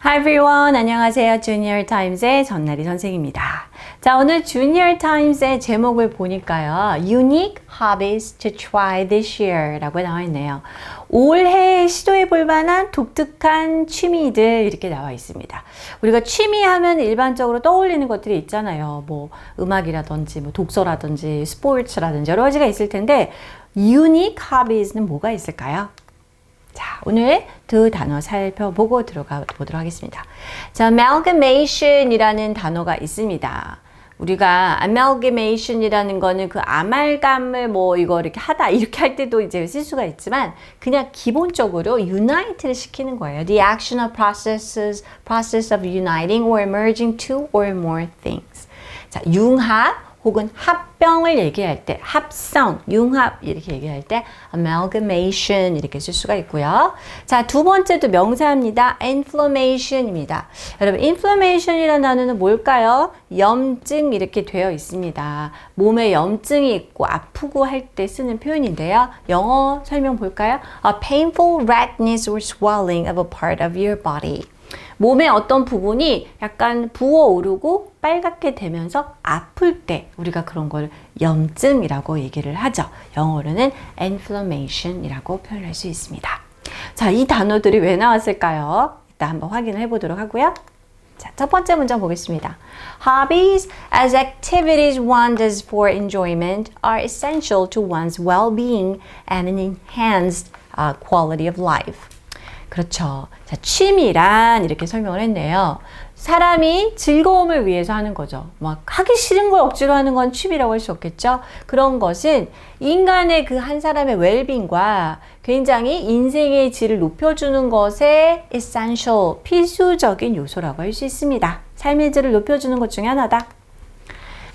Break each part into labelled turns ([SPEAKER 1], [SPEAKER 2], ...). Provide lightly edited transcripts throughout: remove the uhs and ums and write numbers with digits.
[SPEAKER 1] Hi everyone. 안녕하세요. 주니어 타임즈의 전나리 선생입니다. 자, 오늘 주니어 타임즈의 제목을 보니까요. Unique hobbies to try this year 라고 나와 있네요. 올해 시도해 볼 만한 독특한 취미들 이렇게 나와 있습니다. 우리가 취미 하면 일반적으로 떠올리는 것들이 있잖아요. 뭐 음악이라든지 뭐 독서라든지 스포츠라든지 여러 가지가 있을 텐데 Unique hobbies는 뭐가 있을까요? 자, 오늘 두 단어 살펴보고 들어가 보도록 하겠습니다. 자, amalgamation이라는 단어가 있습니다. 우리가 amalgamation이라는 거는 그 아말감을 뭐 이거 이렇게 하다 이렇게 할 때도 이제 쓸 수가 있지만 그냥 기본적으로 unite를 시키는 거예요. The action of process of uniting or merging two or more things. 자, 융합 혹은 합병을 얘기할 때 합성, 융합 이렇게 얘기할 때 amalgamation 이렇게 쓸 수가 있고요. 자, 두 번째도 명사입니다. inflammation입니다. 여러분, inflammation이라는 단어는 뭘까요? 염증 이렇게 되어 있습니다. 몸에 염증이 있고 아프고 할 때 쓰는 표현인데요. 영어 설명 볼까요? A painful redness or swelling of a part of your body. 몸의 어떤 부분이 약간 부어오르고 빨갛게 되면서 아플 때 우리가 그런 걸 염증이라고 얘기를 하죠. 영어로는 inflammation이라고 표현할 수 있습니다. 자, 이 단어들이 왜 나왔을까요? 이따 한번 확인을 해보도록 하고요. 자, 첫 번째 문장 보겠습니다. Hobbies as activities one does for enjoyment are essential to one's well-being and an enhanced quality of life. 그렇죠. 자, 취미란 이렇게 설명을 했네요. 사람이 즐거움을 위해서 하는 거죠. 막 하기 싫은 걸 억지로 하는 건 취미라고 할 수 없겠죠. 그런 것은 인간의 그 한 사람의 웰빙과 굉장히 인생의 질을 높여주는 것에 essential, 필수적인 요소라고 할 수 있습니다. 삶의 질을 높여주는 것 중에 하나다.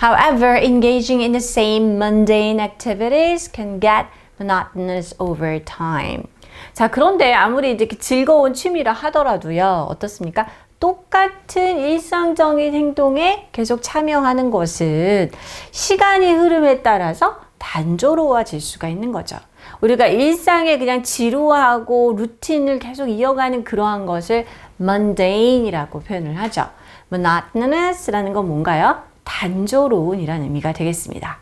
[SPEAKER 1] However, engaging in the same mundane activities can get monotonous over time. 자, 그런데 아무리 이렇게 즐거운 취미라 하더라도요, 어떻습니까? 똑같은 일상적인 행동에 계속 참여하는 것은 시간의 흐름에 따라서 단조로워질 수가 있는 거죠. 우리가 일상에 그냥 지루하고 루틴을 계속 이어가는 그러한 것을 mundane이라고 표현을 하죠. monotonous라는 건 뭔가요? 단조로운이라는 의미가 되겠습니다.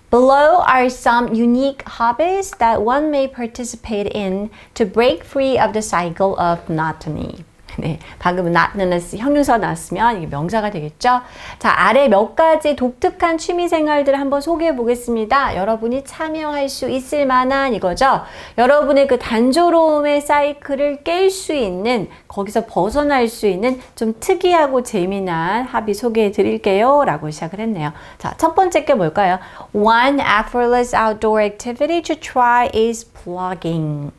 [SPEAKER 1] Below are some unique hobbies that one may participate in to break free of the cycle of monotony. 네, 방금 monotonous 형용사 나왔으면 이게 명사가 되겠죠? 자, 아래 몇 가지 독특한 취미 생활들을 한번 소개해 보겠습니다. 여러분이 참여할 수 있을 만한 이거죠? 여러분의 그 단조로움의 사이클을 깰 수 있는, 거기서 벗어날 수 있는 좀 특이하고 재미난 합의 소개해 드릴게요. 라고 시작을 했네요. 자, 첫 번째 게 뭘까요? One effortless outdoor activity to try is plugging.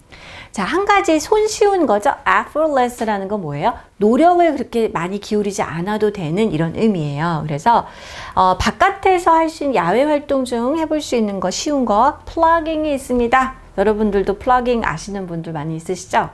[SPEAKER 1] 자, 한 가지 손쉬운 거죠. effortless라는 건 뭐예요? 노력을 그렇게 많이 기울이지 않아도 되는 이런 의미예요. 그래서 바깥에서 할 수 있는 야외 활동 중 해볼 수 있는 거 쉬운 거 plugging이 있습니다. 여러분들도 plugging 아시는 분들 많이 있으시죠?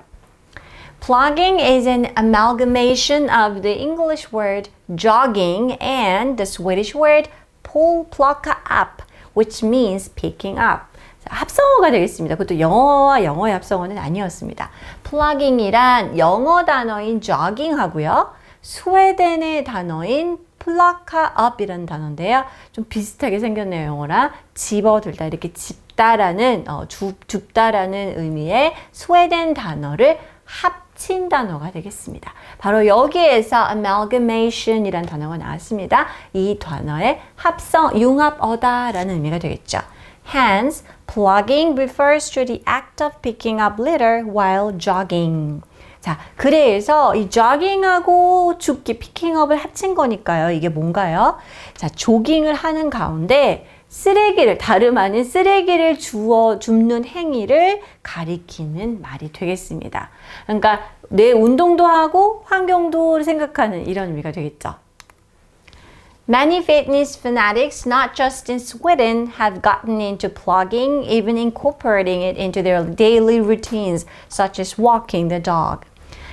[SPEAKER 1] Plugging is an amalgamation of the English word jogging and the Swedish word plocka up, which means picking up. 합성어가 되겠습니다. 그것도 영어와 영어의 합성어는 아니었습니다. 플러깅이란 영어 단어인 jogging하고요. 스웨덴의 단어인 plocka up이라는 단어인데요. 좀 비슷하게 생겼네요. 영어랑 집어들다 이렇게 짚다라는 줍다라는 의미의 스웨덴 단어를 합친 단어가 되겠습니다. 바로 여기에서 amalgamation이라는 단어가 나왔습니다. 이 단어의 합성, 융합어다라는 의미가 되겠죠. Hence, plugging refers to the act of picking up litter while jogging. 자, 그래서 이 jogging하고 줍기, pickingup을 합친 거니까요. 이게 뭔가요? 자, 조깅을 하는 가운데 쓰레기를, 다름 아닌 쓰레기를 줍는 행위를 가리키는 말이 되겠습니다. 그러니까 내 운동도 하고 환경도 생각하는 이런 의미가 되겠죠. Many fitness fanatics, not just in Sweden, have gotten into plugging, even incorporating it into their daily routines, such as walking the dog.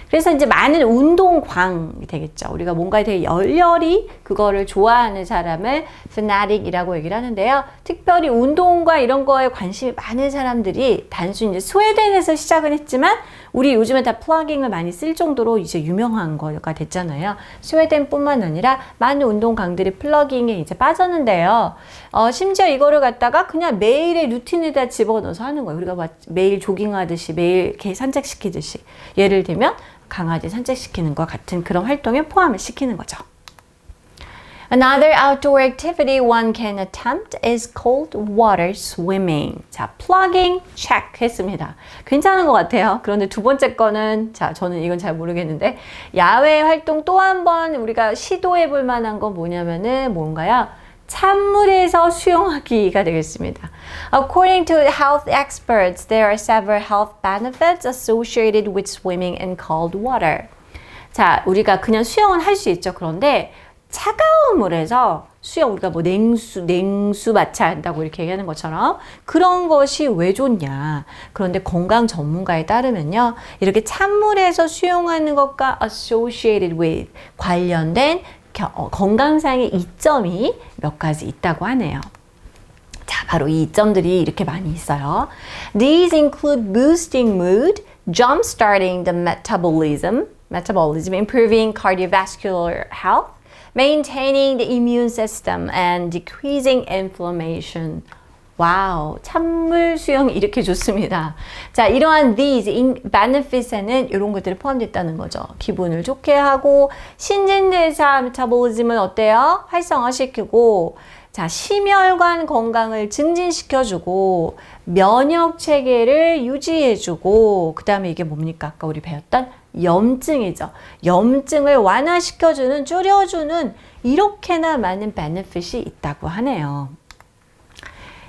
[SPEAKER 1] 그래서 이제 많은 운동광이 되겠죠. 우리가 뭔가 되게 열렬히 그거를 좋아하는 사람을 fanatic이라고 얘기를 하는데요. 특별히 운동과 이런 거에 관심이 많은 사람들이 단순히 이제 스웨덴에서 시작은 했지만 우리 요즘에 다 플러깅을 많이 쓸 정도로 이제 유명한 거가 됐잖아요. 스웨덴뿐만 아니라 많은 운동강들이 플러깅에 이제 빠졌는데요. 심지어 이거를 갖다가 그냥 매일의 루틴에다 집어넣어서 하는 거예요. 우리가 매일 조깅하듯이 매일 개 산책시키듯이. 예를 들면 강아지 산책시키는 것 같은 그런 활동에 포함을 시키는 거죠. Another outdoor activity one can attempt is cold water swimming. 자, plugging check 했습니다. 괜찮은 것 같아요. 그런데 두 번째 거는, 자, 저는 이건 잘 모르겠는데, 야외 활동 또 한 번 우리가 시도해 볼 만한 건 뭐냐면은 뭔가요? 찬물에서 수영하기가 되겠습니다. According to health experts, there are several health benefits associated with swimming in cold water. 자, 우리가 그냥 수영은 할 수 있죠. 그런데 차가운 물에서 수영, 우리가 뭐 냉수 마찰한다고 이렇게 얘기하는 것처럼 그런 것이 왜 좋냐. 그런데 건강 전문가에 따르면요. 이렇게 찬물에서 수영하는 것과 associated with 관련된 건강상의 이점이 몇 가지 있다고 하네요. 자, 바로 이 이점들이 이렇게 많이 있어요. These include boosting mood, jump-starting the metabolism, improving cardiovascular health, maintaining the immune system, and decreasing inflammation. 와우, 찬물 수영이 이렇게 좋습니다. 자, 이러한 these benefits에는 이런 것들이 포함되어 있다는 거죠. 기분을 좋게 하고 신진대사 메타볼리즘을 어때요? 활성화시키고 자, 심혈관 건강을 증진시켜주고 면역 체계를 유지해주고 그 다음에 이게 뭡니까? 아까 우리 배웠던 염증이죠. 염증을 완화시켜주는, 줄여주는 이렇게나 많은 베네핏이 있다고 하네요.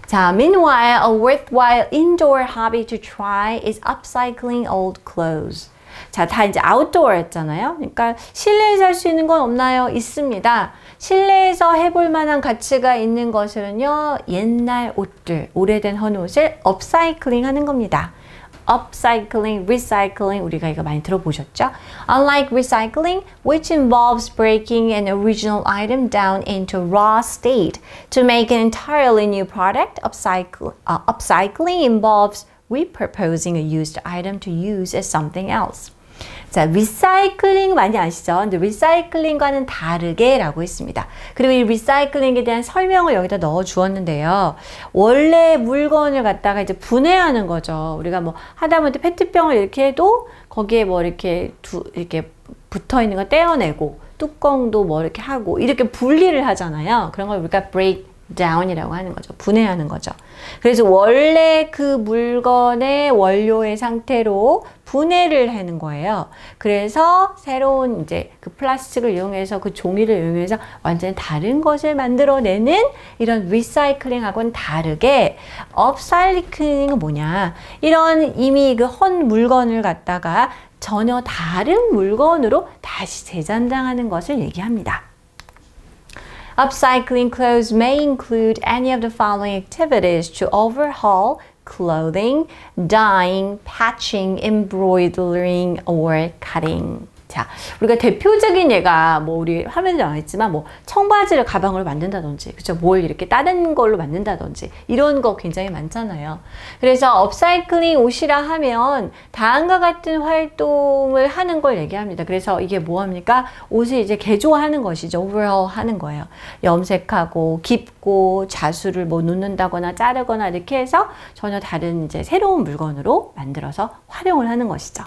[SPEAKER 1] 자, meanwhile, a worthwhile indoor hobby to try is upcycling old clothes. 자, 다 이제 아웃도어 했잖아요. 그러니까 실내에서 할 수 있는 건 없나요? 있습니다. 실내에서 해볼 만한 가치가 있는 것은요, 옛날 옷들, 오래된 헌옷을 업사이클링 하는 겁니다. upcycling, recycling, 우리가 이거 많이 들어보셨죠? Unlike recycling, which involves breaking an original item down into raw state to make an entirely new product, upcycling involves repurposing a used item to use as something else. 자, 리사이클링 많이 아시죠? 근데 리사이클링과는 다르게 라고 했습니다. 그리고 이 리사이클링에 대한 설명을 여기다 넣어 주었는데요. 원래 물건을 갖다가 이제 분해하는 거죠. 우리가 뭐 하다못해 페트병을 이렇게 해도 거기에 뭐 이렇게 이렇게 붙어 있는 거 떼어내고 뚜껑도 뭐 이렇게 하고 이렇게 분리를 하잖아요. 그런 걸 우리가 break down이라고 하는 거죠. 분해하는 거죠. 그래서 원래 그 물건의 원료의 상태로 분해를 하는 거예요. 그래서 새로운 이제 그 플라스틱을 이용해서 그 종이를 이용해서 완전히 다른 것을 만들어내는 이런 리사이클링하고는 다르게 업사이클링은 뭐냐? 이런 이미 그 헌 물건을 갖다가 전혀 다른 물건으로 다시 재전당하는 것을 얘기합니다. Upcycling clothes may include any of the following activities to overhaul clothing, dyeing, patching, embroidering, or cutting. 자, 우리가 대표적인 예가 뭐 우리 화면에 나와 있지만 뭐 청바지를 가방으로 만든다든지, 그렇죠? 뭘 이렇게 다른 걸로 만든다든지 이런 거 굉장히 많잖아요. 그래서 업사이클링 옷이라 하면 다음과 같은 활동을 하는 걸 얘기합니다. 그래서 이게 뭐 합니까? 옷을 이제 개조하는 것이죠. 오버홀 하는 거예요. 염색하고 깁고 자수를 뭐 놓는다거나 자르거나 이렇게 해서 전혀 다른 이제 새로운 물건으로 만들어서 활용을 하는 것이죠.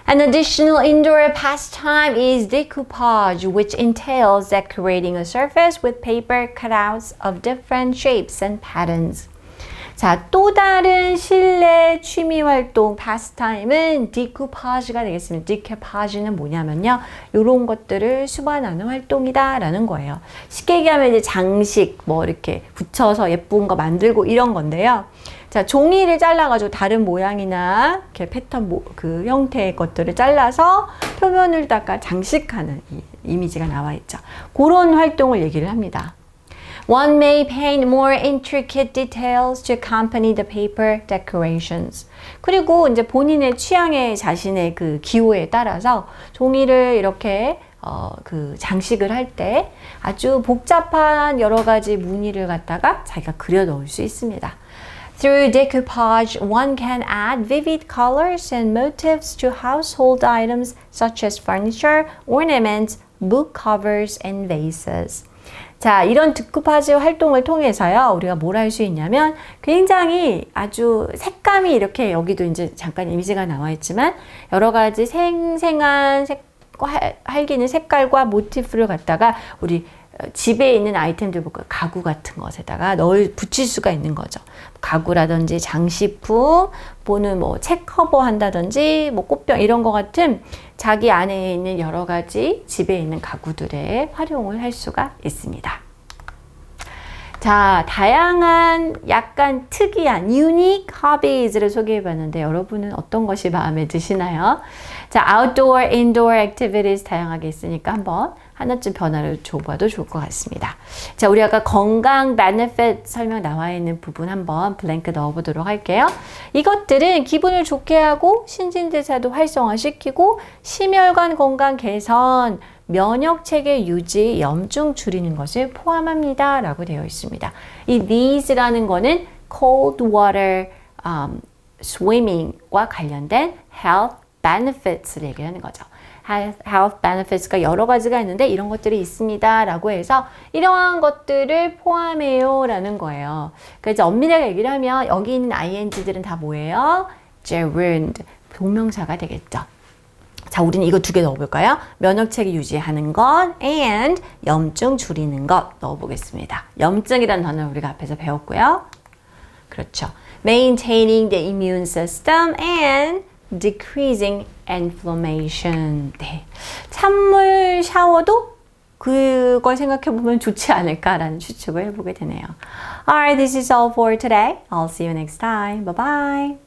[SPEAKER 1] An additional indoor pastime is decoupage, which entails decorating a surface with paper cutouts of different shapes and patterns. 자, 또 다른 실내 취미 활동 파스타임은 decoupage가 되겠습니다. decoupage는 뭐냐면요, 이런 것들을 수반하는 활동이다라는 거예요. 쉽게 얘기하면 이제 장식 뭐 이렇게 붙여서 예쁜 거 만들고 이런 건데요. 자, 종이를 잘라가지고 다른 모양이나 이렇게 패턴 그 형태의 것들을 잘라서 표면을 닦아 장식하는 이 이미지가 나와 있죠. 그런 활동을 얘기를 합니다. One may paint more intricate details to accompany the paper decorations. 그리고 이제 본인의 취향에 자신의 그 기호에 따라서 종이를 이렇게 그 장식을 할 때 아주 복잡한 여러 가지 무늬를 갖다가 자기가 그려 넣을 수 있습니다. Through decoupage, one can add vivid colors and motifs to household items such as furniture, ornaments, book covers, and vases. 자, 이런 데코파지 활동을 통해서요, 우리가 뭘 할 수 있냐면 굉장히 아주 색감이 이렇게 여기도 이제 잠깐 이미지가 나와 있지만 여러 가지 생생한 활기는 색깔과 모티프를 갖다가 우리 집에 있는 아이템들, 가구 같은 것에다가 붙일 수가 있는 거죠. 가구라든지 장식품, 보는 뭐 책 커버 한다든지, 뭐 꽃병 이런 거 같은 자기 안에 있는 여러 가지 집에 있는 가구들에 활용을 할 수가 있습니다. 자, 다양한 약간 특이한 unique hobbies를 소개해 봤는데 여러분은 어떤 것이 마음에 드시나요? 자, outdoor, indoor activities 다양하게 있으니까 한번 하나쯤 변화를 줘봐도 좋을 것 같습니다. 자, 우리 아까 건강 benefit 설명 나와 있는 부분 한번 블랭크 넣어보도록 할게요. 이것들은 기분을 좋게 하고 신진대사도 활성화시키고 심혈관 건강 개선, 면역 체계 유지, 염증 줄이는 것을 포함합니다. 라고 되어 있습니다. 이 these라는 거는 cold water swimming과 관련된 health benefits를 얘기하는 거죠. health benefits가 여러 가지가 있는데 이런 것들이 있습니다. 라고 해서 이러한 것들을 포함해요. 라는 거예요. 그래서 엄밀하게 얘기를 하면 여기 있는 ing들은 다 뭐예요? gerund, 동명사가 되겠죠. 자, 우리는 이거 두 개 넣어볼까요? 면역체계 유지하는 것 and 염증 줄이는 것 넣어보겠습니다. 염증이라는 단어를 우리가 앞에서 배웠고요. 그렇죠. Maintaining the immune system and decreasing inflammation. 네. 찬물 샤워도 그걸 생각해보면 좋지 않을까라는 추측을 해보게 되네요. Alright, this is all for today. I'll see you next time. Bye-bye.